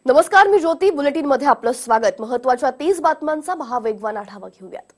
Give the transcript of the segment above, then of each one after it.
नमस्कार, मी ज्योती. बुलेटिन मध्ये आपलं स्वागत. महत्त्वाच्या 30 बातम्यांचा महावेगवान आढावा घेऊयात.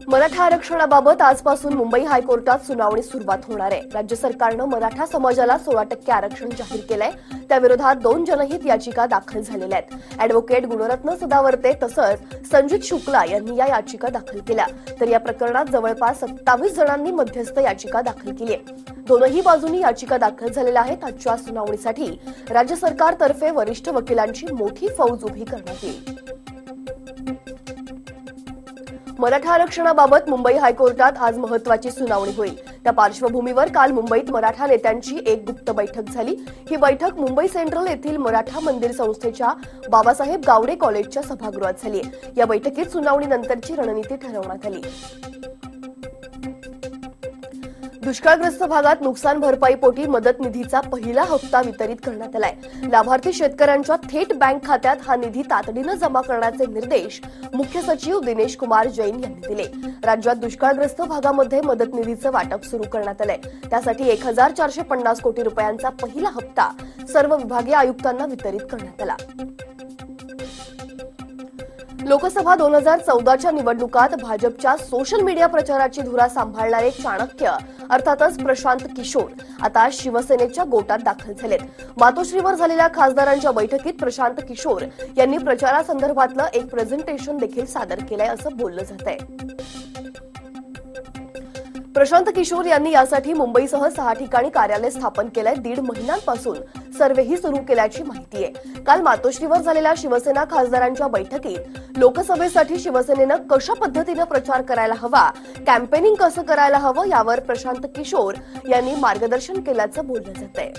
मराठा आरक्षणाबाबत आजपासून मुंबई हायकोर्टात सुनावणी सुरुवात होणार आहे. राज्य सरकारनं मराठा समाजाला 16% आरक्षण जाहीर केलंय. त्याविरोधात 2 जनहित याचिका दाखल झालेल्या आहेत. अॅडव्होकेट गुणरत्न सदावर्ते तसंच संजित शुक्ला यांनी या याचिका दाखल केल्या. तर या प्रकरणात जवळपास 27 जणांनी मध्यस्थ याचिका दाखल केली आहे. दोनही बाजूंनी याचिका दाखल झालेल्या आहेत. आजच्या सुनावणीसाठी राज्य सरकारतर्फे वरिष्ठ वकिलांची मोठी फौज उभी करण्यात येईल. मराठा आरक्षणाबाबत मुंबई हायकोर्टात आज महत्त्वाची सुनावणी होईल. त्या पार्श्वभूमीवर काल मुंबईत मराठा नेत्यांची एक गुप्त बैठक झाली. ही बैठक मुंबई सेंट्रल येथील मराठा मंदिर संस्थेच्या बाबासाहेब गावडे कॉलेजच्या सभागृहात झाली. या बैठकीत सुनावणीनंतरची रणनीती ठरवण्यात आली. दुष्काळग्रस्त भागात नुकसान भरपाईपोटी मदत निधीचा पहिला हप्ता वितरित करण्यात आलाय. लाभार्थी शेतकऱ्यांच्या थेट बँक खात्यात हा निधी तातडीनं जमा करण्याचे निर्देश मुख्य सचिव दिनेश कुमार जैन यांनी दिले. राज्यात दुष्काळग्रस्त भागामध्ये मदत निधीचं वाटप सुरू करण्यात आलंय. त्यासाठी 1450 कोटी रुपयांचा पहिला हप्ता सर्व विभागीय आयुक्तांना वितरित करण्यात आला. लोकसभा 2014च्या निवडणुकात भाजपच्या सोशल मीडिया प्रचाराची धुरा सांभाळणारे चाणक्य अर्थातच प्रशांत किशोर आता शिवसेनेच्या गोटात दाखल झालेत. मातोश्रीवर झालेल्या खासदारांच्या बैठकीत प्रशांत किशोर यांनी प्रचारासंदर्भातलं एक प्रेझेंटेशन देखील सादर केलंय असं बोललं जातंय. प्रशांत किशोर यांनी यासाठी मुंबईसह 6 ठिकाणी कार्यालय स्थापन केलंय. 1.5 महिन्यांपासून सर्वेही सुरू केल्याची माहिती आहे. काल मातोश्रीवर झालेल्या शिवसेना खासदारांच्या बैठकीत लोकसभेसाठी शिवसेनेनं कशा पद्धतीनं प्रचार करायला हवा, कॅम्पेनिंग कसं करायला हवं यावर प्रशांत किशोर यांनी मार्गदर्शन केल्याचं बोललं जातंय.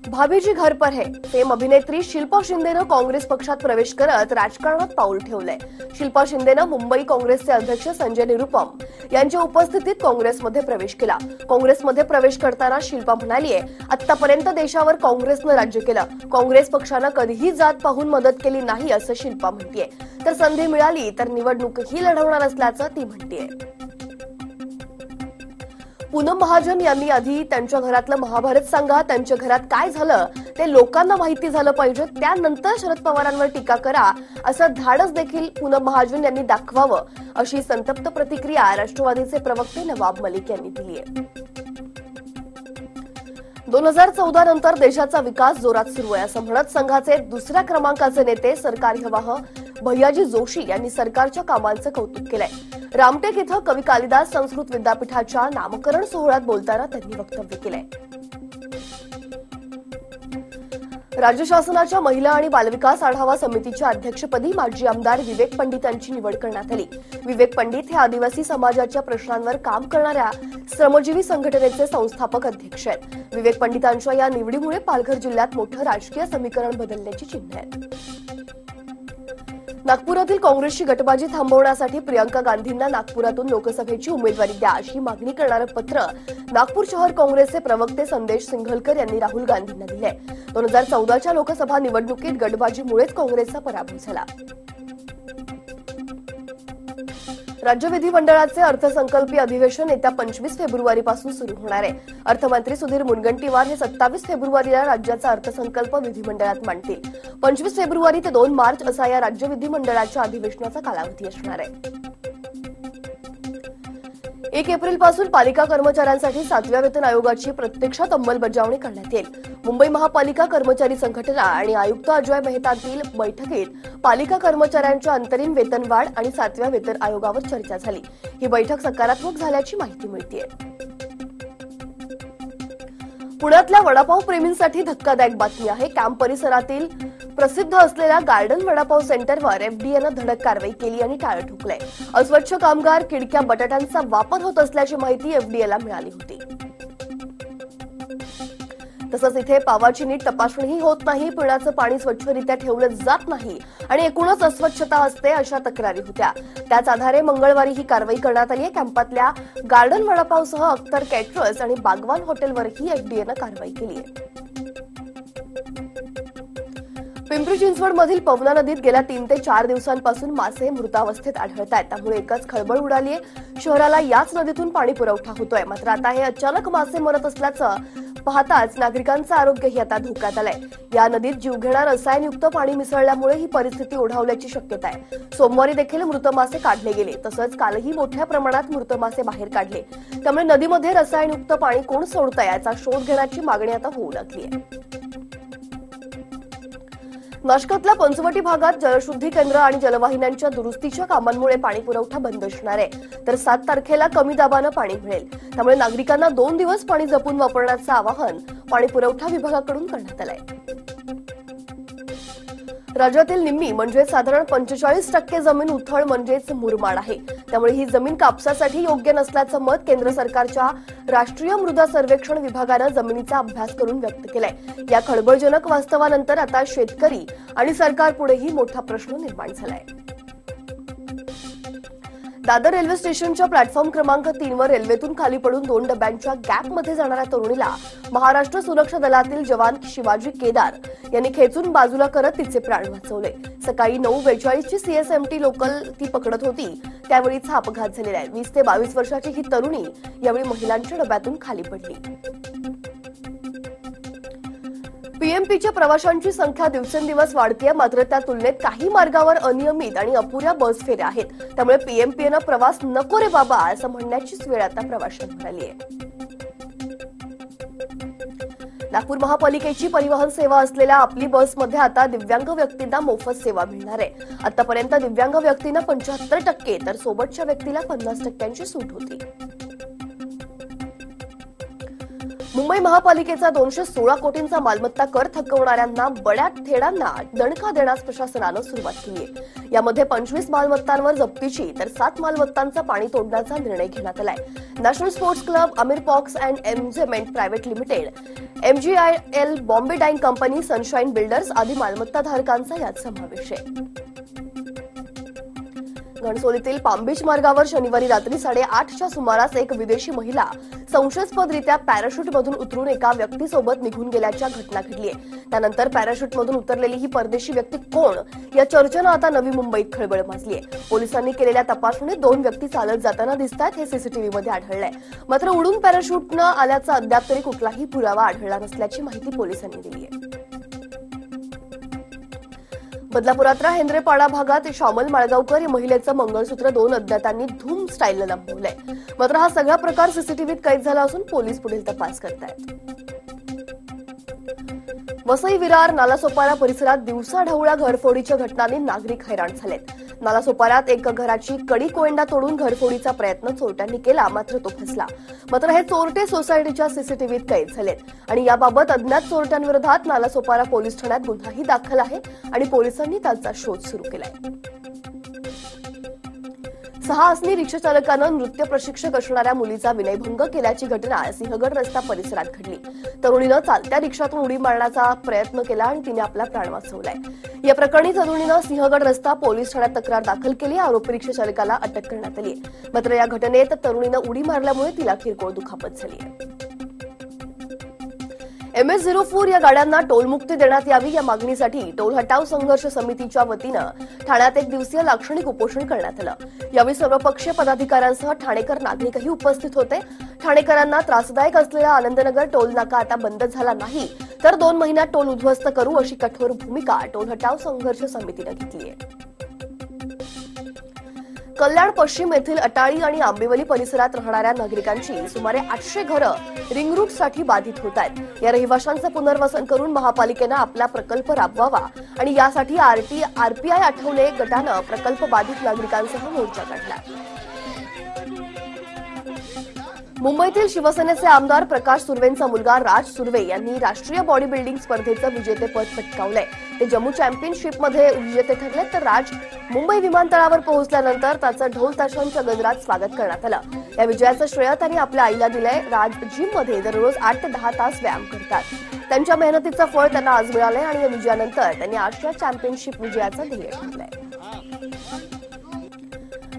भाभीजी घर पर है फेम अभिनेत्री शिल्पा शिंदेनं काँग्रेस पक्षात प्रवेश करत राजकारणात पाऊल ठेवलंय. शिल्पा शिंदेनं मुंबई काँग्रेसचे अध्यक्ष संजय निरुपम यांच्या उपस्थितीत काँग्रेसमध्ये प्रवेश केला. काँग्रेसमध्ये प्रवेश करताना शिल्पा म्हणालीये, आतापर्यंत देशावर काँग्रेसनं राज्य केलं. काँग्रेस पक्षानं कधीही जात पाहून मदत केली नाही असं शिल्पा म्हणतेय. तर संधी मिळाली तर निवडणूकही लढवणार असल्याचं ती म्हणतेय. पूनम महाजन यांनी आधी त्यांच्या घरातलं महाभारत सांगा. त्यांच्या घरात काय झालं ते लोकांना माहिती झालं पाहिजे. त्यानंतर शरद पवारांवर टीका करा असं धाडस देखील पूनम महाजन यांनी दाखवावं अशी संतप्त प्रतिक्रिया राष्ट्रवादीचे प्रवक्ते नवाब मलिक यांनी दिली आहे. 2014 नंतर देशाचा विकास जोरात सुरू आहे असं म्हणत संघाचे 2ऱ्या क्रमांकाचे नेते सरकारी हवाह भैयाजी जोशी यांनी सरकारच्या कामांचं कौतुक केलंय. रामटेक इथं कवी कालिदास संस्कृत विद्यापीठाच्या नामकरण सोहळ्यात बोलताना त्यांनी वक्तव्य केलंय. राज्य शासनाच्या महिला आणि बालविकास आढावा समितीच्या अध्यक्षपदी माजी आमदार विवेक पंडित यांची निवड करण्यात आली. विवेक पंडित हे आदिवासी समाजाच्या प्रश्नांवर काम करणाऱ्या श्रमजीवी संघटनेचे संस्थापक अध्यक्ष आहेत. विवेक पंडितांच्या या निवडीमुळे पालघर जिल्ह्यात मोठं राजकीय समीकरण बदलण्याची चिन्ह आहेत. नागपुरातील काँग्रेसची गटबाजी थांबवण्यासाठी प्रियंका गांधींना नागपुरातून लोकसभेची उमेदवारी द्या अशी मागणी करणारं पत्र नागपूर शहर काँग्रेसचे प्रवक्ते संदेश सिंघलकर यांनी राहुल गांधींना दिलंय. 2014च्या लोकसभा निवडणुकीत गटबाजीमुळेच काँग्रेसचा पराभव झाला. राज्य विधिमंडळाचे अर्थसंकल्पीय अधिवेशन येत्या 25 फेब्रुवारीपासून सुरू होणार आहे. अर्थमंत्री सुधीर मुनगंटीवार हे 27 फेब्रुवारीला राज्याचा अर्थसंकल्प विधिमंडळात मांडतील. 25 फेब्रुवारी ते 2 मार्च असा या राज्य विधिमंडळाच्या अधिवेशनाचा कालावधी असणार आहे. 1 एप्रिलपासून पालिका कर्मचाऱ्यांसाठी 7व्या वेतन आयोगाची प्रत्यक्षात अंमलबजावणी करण्यात येईल. मुंबई महापालिका कर्मचारी संघटना आणि आयुक्त अजय मेहतातील बैठकीत पालिका कर्मचाऱ्यांच्या अंतरिम वेतनवाढ आणि 7व्या वेतन आयोगावर चर्चा झाली. ही बैठक सकारात्मक झाल्याची माहिती मिळतेय. पुण्यातल्या वडापाव प्रेमींसाठी धक्कादायक बातमी आहे. कॅम्प परिसरातील प्रसिद्ध असलेल्या गार्डन वडापाव सेंटरवर एफडीएनं धडक कारवाई केली आणि टाळं ठोकलंय. अस्वच्छ कामगार, किडक्या बटाट्यांचा वापर होत असल्याची माहिती एफडीएला मिळाली होती. तसंच इथे पावाची नीट तपासणीही होत नाही, पिण्याचं पाणी स्वच्छरित्या ठेवलं जात नाही आणि एकूणच अस्वच्छता असते अशा तक्रारी होत्या. त्याच आधारे मंगळवारी ही कारवाई करण्यात आली आहे. कॅम्पातल्या गार्डन वडापावसह अख्तर कॅटरर्स आणि बागवान हॉटेलवरही एफडीएनं कारवाई केली आहे. पिंपरी चिंचवडमधील पवना नदीत गेल्या 3 ते 4 दिवसांपासून मासे मृतावस्थेत आढळत आहेत. त्यामुळे एकच खळबळ उडाली आहे. शहराला याच नदीतून पाणी पुरवठा होतोय. मात्र आता हे अचानक मासे मरत असल्याचं पाहताच नागरिकांचं आरोग्यही आता धोक्यात आलंय। या नदीत जीवघेणा रसायनयुक्त पाणी मिसळल्यामुळे ही परिस्थिती ओढावल्याची शक्यता आहे। सोमवारी देखील मृत मासे काढले गेले, तसंच कालही मोठ्या प्रमाणात मृत मासे बाहेर काढले। त्यामुळे नदीमध्ये रसायनयुक्त पाणी कोण सोडतंय याचा शोध घेण्याची मागणी आता होऊ लागली आहे। नाशकातल्या पंचवटी भागात जलशुद्धी केंद्र आणि जलवाहिन्यांच्या दुरुस्तीच्या कामांमुळे पाणी पुरवठा बंद असणार आहे। तर 7 तारखेला कमी दाबानं पाणी मिळेल। त्यामुळे नागरिकांना 2 दिवस पाणी जपून वापरण्याचं आवाहन पाणी पुरवठा विभागाकडून करण्यात आलंय। राज्यातील निम्मी म्हणजे साधारण 45% जमीन उथळ म्हणजेच मुरमाड आहे। त्यामुळे ही जमीन कापसासाठी योग्य नसल्याचं मत केंद्र सरकारच्या राष्ट्रीय मृदा सर्वेक्षण विभागानं जमिनीचा अभ्यास करून व्यक्त केलंय। या खळबळजनक वास्तवानंतर आता शेतकरी आणि सरकारपुढेही मोठा प्रश्न निर्माण झालाय। दादर रेल्वे स्टेशनच्या प्लॅटफॉर्म क्रमांक 3 वर रेल्वेतून खाली पडून 2 डब्यांच्या गॅपमध्ये जाणाऱ्या तरुणीला महाराष्ट्र सुरक्षा दलातील जवान शिवाजी केदार यांनी खेचून बाजूला करत तिचे प्राण वाचवले। सकाळी 9:42 ची सीएसएमटी लोकल ती पकडत होती, त्यावेळीच हा अपघात झालेला आहे। 20 ते 22 वर्षाची ही तरुणी यावेळी महिलांच्या डब्यातून खाली पडली। पीएमपीच्या प्रवाशांची संख्या दिवसेंदिवस वाढतेय, मात्र त्या तुलनेत काही मार्गावर अनियमित आणि अपुऱ्या बस फेऱ्या आहेत। त्यामुळे पीएमपीनं प्रवास नको रे बाबा असं म्हणण्याचीच वेळ आता प्रवाशांवर आली आहे। नागपूर महापालिकेची परिवहन सेवा असलेल्या आपली बसमध्ये आता दिव्यांग व्यक्तींना मोफत सेवा मिळणार आहे। आतापर्यंत दिव्यांग व्यक्तींना 75% तर सोबतच्या व्यक्तीला 50% सूट होती। मुंबई महापालिकेचा 216 कोटींचा मालमत्ता कर थकवणाऱ्यांना बड्या थेडांना दणका देण्यास प्रशासनानं सुरुवात केली आहे। यामध्ये 25 मालमत्तांवर जप्तीची तर 7 मालमत्तांचा पाणी तोडण्याचा निर्णय घेण्यात आलाय। नॅशनल स्पोर्ट्स क्लब, आमिर पॉक्स and amusement private limited, MGIL, Bombay Dyeing company, Sunshine Builders आदी मालमत्ताधारकांचा यात समावेश आहे। घणसोलीतील पामबीच मार्गावर शनिवारी रात्री 8:30च्या सुमारास एक विदेशी महिला संशयास्पदरित्या पॅराशूटमधून उतरून एका व्यक्तीसोबत निघून गेल्याच्या घटना घडली आहे। त्यानंतर पॅराशूटमधून उतरलेली ही परदेशी व्यक्ती कोण या चर्चेनं आता नवी मुंबईत खळबळ माजली आहे। पोलिसांनी केलेल्या तपासणीत 2 व्यक्ती चालत जाताना दिसतात, हे सीसीटीव्हीमध्ये आढळलंय। मात्र उडून पॅराशूटनं आल्याचा अद्याप तरी कुठलाही पुरावा आढळला नसल्याची माहिती पोलिसांनी दिली आहे। बदलापुरातल्या हेंद्रेपाडा भागात श्यामल माळगावकर या महिलेचं मंगळसूत्र 2 अज्ञातांनी धूम स्टाईलनं लंबवलंय। मात्र हा सगळा प्रकार सीसीटीव्हीत कैद झाला असून पोलीस पुढील तपास करतायत। वसई विरार नालासोपारा परिसरात दिवसाढवळ्या घरफोडीच्या घटनांनी नागरिक हैराण झालेत। नालासोपाऱ्यात एक घराची कडी कोयंडा तोडून घरफोडीचा प्रयत्न चोरट्यांनी केला, मात्र तो फसला। मात्र हे चोरटे सोसायटीच्या सीसीटीव्हीत कैद झालेत आणि याबाबत अज्ञात चोरट्यांविरोधात नालासोपारा पोलीस ठाण्यात गुन्हाही दाखल आहे आणि पोलिसांनी त्याचा शोध सुरू केलाय। 6 असनी रिक्षा चालकानं नृत्य प्रशिक्षक असणाऱ्या मुलीचा विनयभंग केल्याची घटना सिंहगड रस्ता परिसरात घडली। तरुणीनं चालत्या रिक्षातून उडी मारण्याचा प्रयत्न केला आणि तिने आपला प्राण वाचवलाय। या प्रकरणी तरुणीनं सिंहगड रस्ता पोलीस ठाण्यात तक्रार दाखल केली। आरोपी रिक्षा चालकाला अटक करण्यात आली। मात्र या घटनेत तरुणीनं उडी मारल्यामुळे तिला किरकोळ दुखापत झाली आहे। MS-04 या गाड्यांना टोलमुक्ती देण्यात यावी या मागणीसाठी टोल हटाव संघर्ष समितीच्या वतीनं ठाण्यात 1 दिवसीय लाक्षणिक उपोषण करण्यात आलं। यावेळी सर्वपक्षीय पदाधिकाऱ्यांसह ठाणेकर नागरिकही उपस्थित होते। ठाणेकरांना त्रासदायक असलेला आनंदनगर टोल नाका आता बंद झाला नाही तर 2 महिन्यात टोल उद्ध्वस्त करू अशी कठोर भूमिका टोल हटाव संघर्ष समितीनं घेतली आहे। कल्याण पश्चिम येथील अटाळी आणि आंबेवली परिसरात राहणाऱ्या नागरिकांची सुमारे 800 घरं रिंग रूटसाठी बाधित होत आहेत। या रहिवाशांचं पुनर्वसन करून महापालिकेनं आपला प्रकल्प राबवावा आणि यासाठी RPI आठवले गटानं प्रकल्प बाधित नागरिकांसह मोर्चा काढला। मुंबईतील शिवसेनेचे आमदार प्रकाश सुर्वेंचा मुलगा राज सुर्वे यांनी राष्ट्रीय बॉडी बिल्डिंग स्पर्धेचं विजेतेपद पटकावलंय। ते जम्मू चॅम्पियनशिपमध्ये विजेते ठरले, तर राज मुंबई विमानतळावर पोहोचल्यानंतर त्याचं ढोल ताशांच्या गजरात स्वागत करण्यात आलं। या विजयाचं श्रेय त्यांनी आपल्या आईला दिलंय। राज जिममध्ये दररोज 8 ते 10 तास व्यायाम करतात। त्यांच्या मेहनतीचं फळ त्यांना आज मिळालंय आणि या विजयानंतर त्यांनी आशिया चॅम्पियनशिप विजयाचं ध्येय ठेवलंय।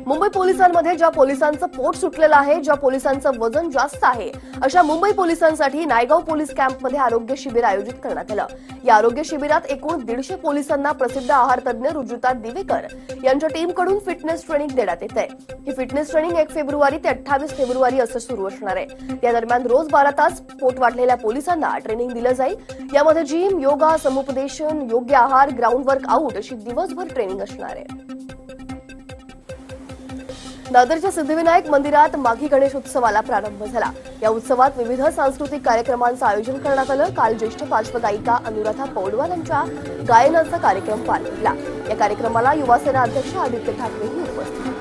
मुंबई पोलिसांमध्ये ज्या पोलिसांचं पोट सुटलेलं आहे, ज्या पोलिसांचं वजन जास्त आहे, अशा मुंबई पोलिसांसाठी नायगाव पोलीस कॅम्पमध्ये आरोग्य शिबिर आयोजित करण्यात आलं. या आरोग्य शिबिरात एकूण 150 पोलिसांना प्रसिद्ध आहार तज्ज्ञ रुजुता दिवेकर यांच्या टीमकडून फिटनेस ट्रेनिंग देण्यात येत आहे. ही फिटनेस ट्रेनिंग 1 फेब्रुवारी ते 28 फेब्रुवारी असं सुरू असणार आहे. या दरम्यान रोज 12 तास पोट वाढलेल्या पोलिसांना ट्रेनिंग दिलं जाईल. यामध्ये जिम, योगा, समुपदेशन, योग्य आहार, ग्राउंड वर्क आउट अशी दिवसभर ट्रेनिंग असणार आहे. दादरच्या सिद्धिविनायक मंदिरात माघी गणेश उत्सवाला प्रारंभ झाला. या उत्सवात विविध सांस्कृतिक कार्यक्रमांचं आयोजन करण्यात आलं. काल ज्येष्ठ पार्श्वगायिका अनुराधा पौडवाल यांच्या गायनाचा कार्यक्रम पार पडला. या कार्यक्रमाला युवासेना अध्यक्ष आदित्य ठाकरेही उपस्थित होते.